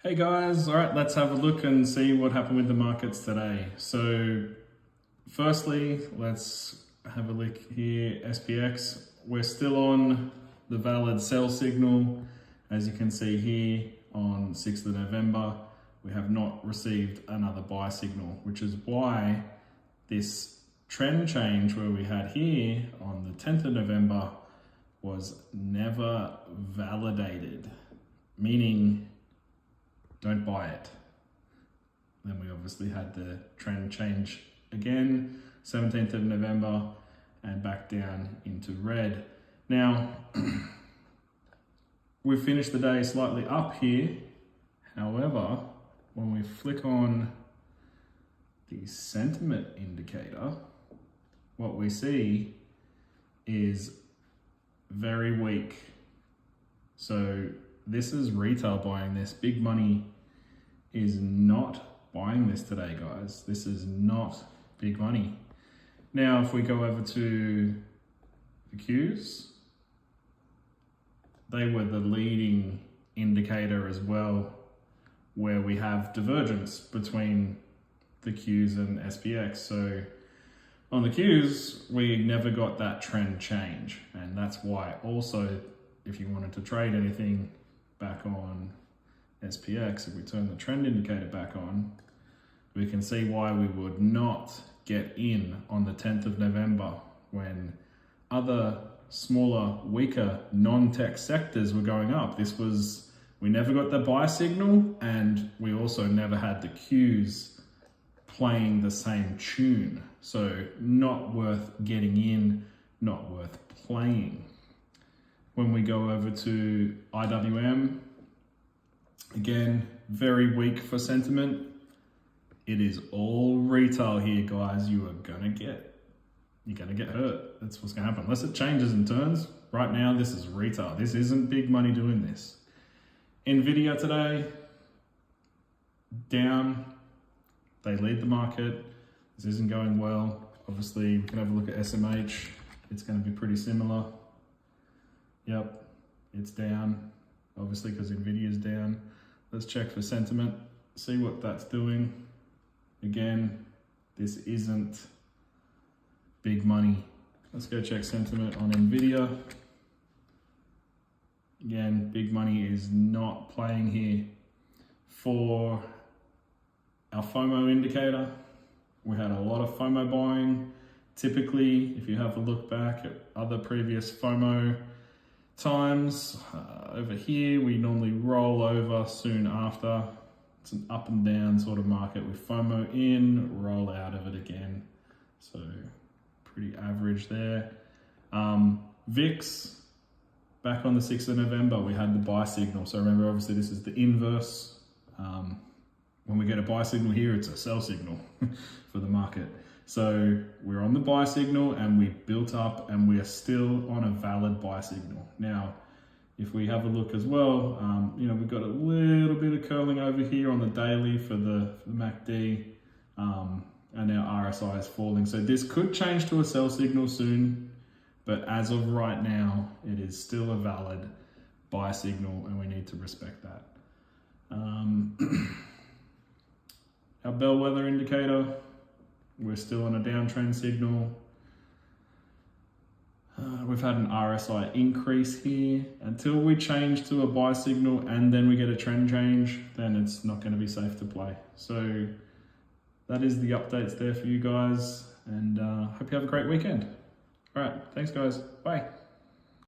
Hey guys, all right, let's have a look and see what happened with the markets today. So firstly, let's have a look here, SPX. We're still on the valid sell signal. As you can see here on 6th of November, we have not received another buy signal, which is why this trend change where we had here on the 10th of November was never validated, meaning don't buy it. Then we obviously had the trend change again, 17th of November, and back down into red. Now, we finished the day slightly up here. However, when we flick on the sentiment indicator, what we see is very weak. So this is retail buying this. Big money is not buying this today, guys. This is not big money. Now, if we go over to the Qs, they were the leading indicator as well, where we have divergence between the Qs and SPX. So on the Qs, we never got that trend change. And that's why also, if you wanted to trade anything back on SPX, if we turn the trend indicator back on, we can see why we would not get in on the 10th of November when other smaller, weaker, non-tech sectors were going up. We never got the buy signal, and we also never had the Qs playing the same tune. So not worth getting in, not worth playing. When we go over to IWM, again, very weak for sentiment. It is all retail here, guys. You're gonna get hurt. That's what's gonna happen. Unless it changes and turns. Right now, this is retail. This isn't big money doing this. Nvidia today, down. They lead the market. This isn't going well. Obviously, we can have a look at SMH. It's gonna be pretty similar. Yep, it's down. Obviously, because Nvidia is down. Let's check for sentiment, see what that's doing. Again, this isn't big money. Let's go check sentiment on Nvidia. Again, big money is not playing here. For our FOMO indicator, we had a lot of FOMO buying. Typically, if you have a look back at other previous FOMO times, over here we normally roll over soon after. It's an up and down sort of market with FOMO in, roll out of it again. So pretty average there. VIX, back on the 6th of November, we had the buy signal. So remember, obviously this is the inverse. When we get a buy signal here, it's a sell signal for the market. So we're on the buy signal and we built up and we are still on a valid buy signal. Now, if we have a look as well, we've got a little bit of curling over here on the daily for the MACD, and our RSI is falling. So this could change to a sell signal soon, but as of right now, it is still a valid buy signal and we need to respect that. Our bellwether indicator, we're still on a downtrend signal. We've had an RSI increase here. Until we change to a buy signal and then we get a trend change, then it's not going to be safe to play. So that is the updates there for you guys, and hope you have a great weekend. All right, thanks guys, bye.